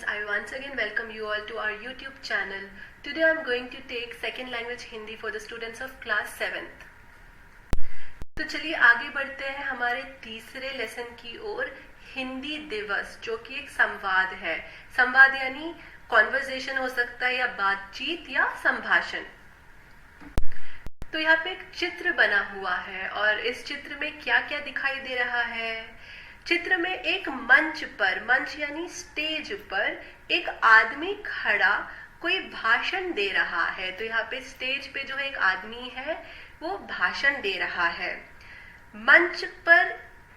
I once again welcome you all to our YouTube channel. Today I am going to take second language Hindi for the students of class 7th. तो चलिए आगे बढ़ते हैं हमारे तीसरे lesson की ओर, हिंदी दिवस, जो कि एक संवाद है। संवाद यानी कॉन्वर्सेशन हो सकता है या बातचीत या संभाषण। तो यहाँ पे एक चित्र बना हुआ है और इस चित्र में क्या क्या दिखाई दे रहा है। चित्र में एक मंच पर, मंच यानी स्टेज पर एक आदमी खड़ा कोई भाषण दे रहा है। तो यहाँ पे स्टेज पे जो है एक आदमी है वो भाषण दे रहा है। मंच पर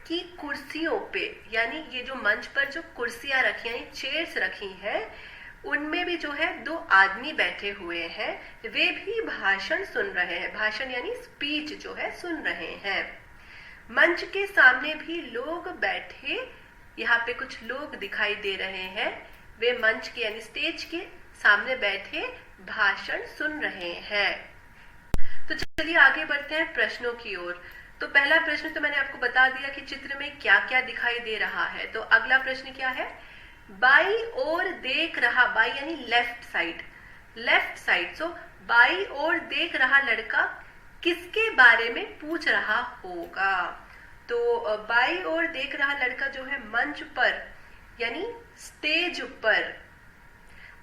की कुर्सियों पे, यानी ये जो मंच पर जो कुर्सियां रखी यानी चेयर्स रखी हैं, उनमें भी जो है दो आदमी बैठे हुए हैं, वे भी भाषण सुन रहे हैं। भाषण यानी स्पीच जो है सुन रहे हैं। मंच के सामने भी लोग बैठे, यहाँ पे कुछ लोग दिखाई दे रहे हैं, वे मंच के यानी स्टेज के सामने बैठे भाषण सुन रहे हैं। तो चलिए आगे बढ़ते हैं प्रश्नों की ओर। तो पहला प्रश्न तो मैंने आपको बता दिया कि चित्र में क्या क्या दिखाई दे रहा है। तो अगला प्रश्न क्या है, बाई ओर देख रहा, बाई यानी left side, left side. So बाई ओर देख रहा लड़का किसके बारे में पूछ रहा होगा। तो बाई ओर देख रहा लड़का जो है मंच पर यानी स्टेज पर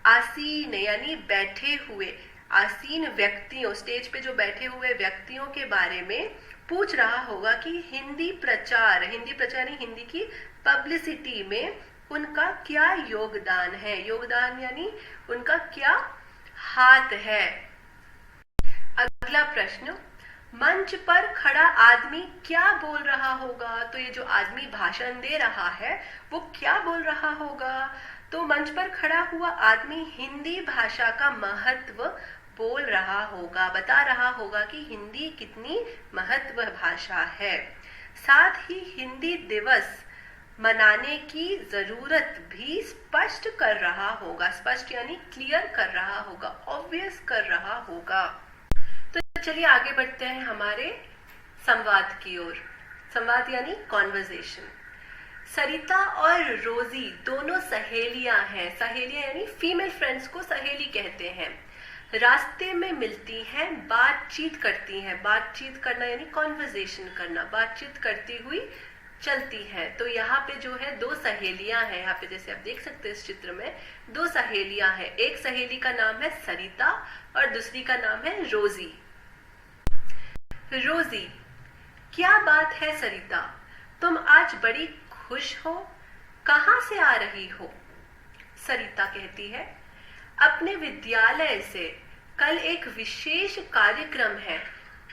आसीन यानी बैठे हुए, आसीन व्यक्तियों, स्टेज पे जो बैठे हुए व्यक्तियों के बारे में पूछ रहा होगा कि हिंदी प्रचार, हिंदी प्रचार यानी हिंदी की पब्लिसिटी में उनका क्या योगदान है। योगदान यानी उनका क्या हाथ है। अगला प्रश्न, मंच पर खड़ा आदमी क्या बोल रहा होगा। तो ये जो आदमी भाषण दे रहा है वो क्या बोल रहा होगा। तो मंच पर खड़ा हुआ आदमी हिंदी भाषा का महत्व बोल रहा होगा, बता रहा होगा कि हिंदी कितनी महत्व भाषा है। साथ ही हिंदी दिवस मनाने की जरूरत भी स्पष्ट कर रहा होगा। स्पष्ट यानी क्लियर कर रहा होगा, ऑब्वियस कर रहा होगा। तो चलिए आगे बढ़ते हैं हमारे संवाद की ओर। संवाद यानी कॉन्वर्सेशन। सरिता और रोजी दोनों सहेलियां हैं। सहेलियां यानी फीमेल फ्रेंड्स को सहेली कहते हैं। रास्ते में मिलती हैं, बातचीत करती हैं। बातचीत करना यानी कॉन्वर्सेशन करना, बातचीत करती हुई चलती है। तो यहाँ पे जो है दो सहेलियां हैं। यहाँ पे जैसे आप देख सकते हैं इस चित्र में दो सहेलियां हैं। एक सहेली का नाम है सरिता और दूसरी का नाम है रोजी। रोजी, क्या बात है सरिता, तुम आज बड़ी खुश हो, कहाँ से आ रही हो। सरिता कहती है, अपने विद्यालय से कल एक विशेष कार्यक्रम है,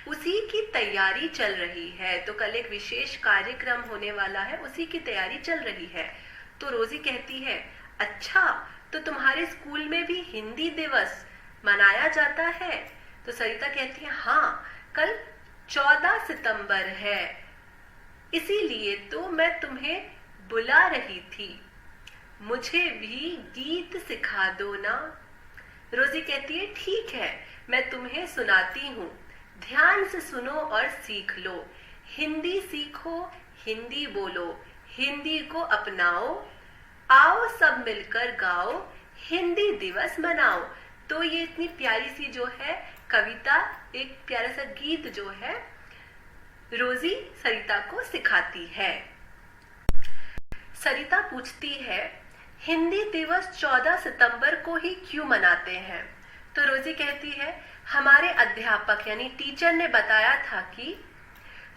उसी की तैयारी चल रही है। तो कल एक विशेष कार्यक्रम होने वाला है, उसी की तैयारी चल रही है। तो रोजी कहती है, अच्छा, तो तुम्हारे स्कूल में भी हिंदी दिवस मनाया जाता है। तो सरिता कहती है, हाँ, कल 14 सितंबर है, इसीलिए तो मैं तुम्हें बुला रही थी, मुझे भी गीत सिखा दो ना। रोजी कहती है, ठीक है, मैं तुम्हें सुनाती हूँ, ध्यान से सुनो और सीख लो। हिंदी सीखो, हिंदी बोलो, हिंदी को अपनाओ, आओ सब मिलकर गाओ, हिंदी दिवस मनाओ। तो ये इतनी प्यारी सी जो है कविता, एक प्यारा सा गीत जो है रोजी सरिता को सिखाती है। सरिता पूछती है, हिंदी दिवस 14 सितंबर को ही क्यों मनाते हैं। तो रोजी कहती है, हमारे अध्यापक यानी टीचर ने बताया था कि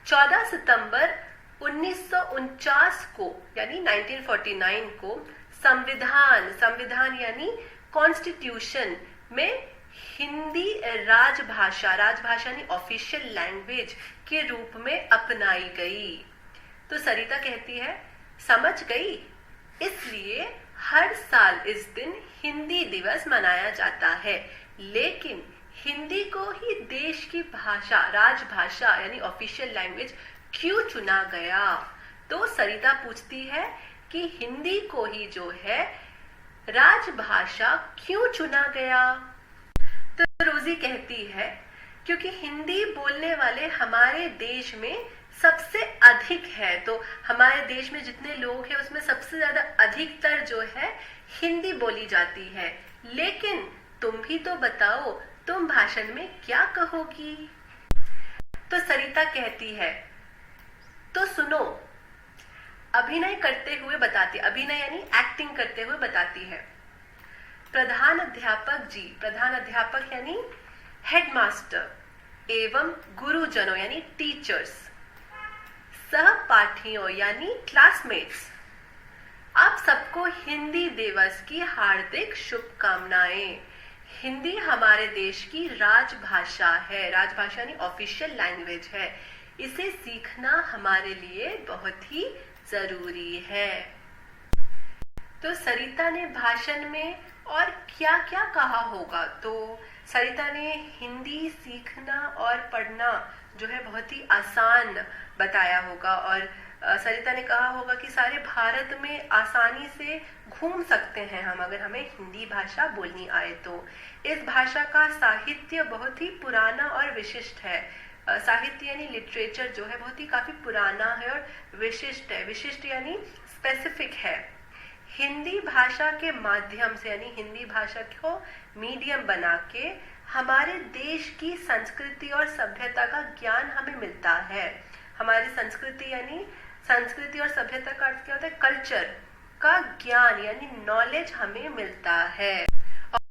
14 सितंबर 1949 को यानी 1949 को संविधान यानी कॉन्स्टिट्यूशन में हिंदी राजभाषा यानी ऑफिशियल लैंग्वेज के रूप में अपनाई गई। तो सरिता कहती है, समझ गई, इसलिए हर साल इस दिन हिंदी दिवस मनाया जाता है, लेकिन हिंदी को ही देश की भाषा, राजभाषा यानी ऑफिशियल लैंग्वेज क्यों चुना गया। तो सरिता पूछती है कि हिंदी को ही जो है राजभाषा क्यों चुना गया। तो रोजी कहती है, क्योंकि हिंदी बोलने वाले हमारे देश में सबसे अधिक है। तो हमारे देश में जितने लोग हैं उसमें सबसे ज्यादा अधिकतर जो है हिंदी बोली जाती है, लेकिन तुम भी तो बताओ, तुम भाषण में क्या कहोगी? तो सरिता कहती है, तो सुनो, अभिनय करते हुए बताती, अभिनय यानी एक्टिंग करते हुए बताती है। प्रधान अध्यापक यानी हेडमास्टर एवं गुरुजनों यानी टीचर्स, सहपाठियों यानी क्लासमेट्स, आप सबको हिंदी दिवस की हार्दिक शुभकामनाएं। हिंदी हमारे देश की राजभाषा है, राजभाषा यानी ऑफिशियल लैंग्वेज है। इसे सीखना हमारे लिए बहुत ही जरूरी है। तो सरिता ने भाषण में और क्या क्या कहा होगा? तो सरिता ने हिंदी सीखना और पढ़ना जो है बहुत ही आसान बताया होगा, और सरिता ने कहा होगा कि सारे भारत में आसानी से घूम सकते हैं हम, अगर हमें हिंदी भाषा बोलनी आए तो। इस भाषा का साहित्य बहुत ही पुराना और विशिष्ट है। साहित्य यानी लिटरेचर जो है बहुत ही काफी पुराना है और विशिष्ट है। विशिष्ट यानी स्पेसिफिक है। हिंदी भाषा के माध्यम से यानी हिंदी भाषा को मीडियम बना के हमारे देश की संस्कृति और सभ्यता का ज्ञान हमें मिलता है। हमारी संस्कृति यानी संस्कृति और सभ्यता का अर्थ क्या होता है? कल्चर का ज्ञान यानी नॉलेज हमें मिलता है।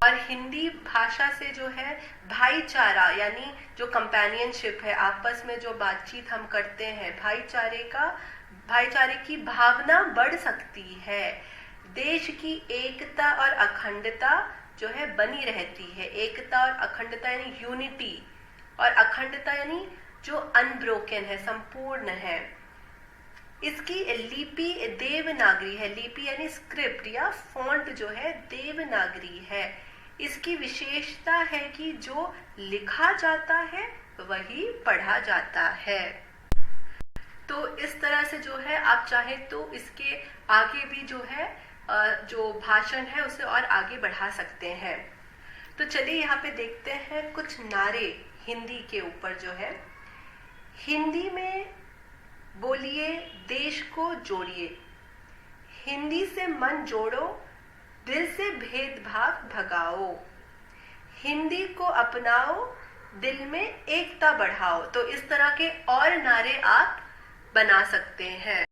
और हिंदी भाषा से जो है भाईचारा यानी जो कंपेनियनशिप है, आपस में जो बातचीत हम करते हैं, भाईचारे की भावना बढ़ सकती है। देश की एकता और अखंडता जो है बनी रहती है। एकता और अखंडता यानी यूनिटी, और अखंडता यानी जो अनब्रोकन है, संपूर्ण है। इसकी लिपि देवनागरी है। लिपि यानी स्क्रिप्ट या फॉन्ट जो है देवनागरी है। इसकी विशेषता है कि जो लिखा जाता है वही पढ़ा जाता है। तो इस तरह से जो है आप चाहे तो इसके आगे भी जो है जो भाषण है उसे और आगे बढ़ा सकते हैं। तो चलिए यहाँ पे देखते हैं कुछ नारे हिंदी के ऊपर जो है। हिंदी में बोलिए, देश को जोड़िए, हिंदी से मन जोड़ो, दिल से भेदभाव भगाओ, हिंदी को अपनाओ, दिल में एकता बढ़ाओ। तो इस तरह के और नारे आप बना सकते हैं।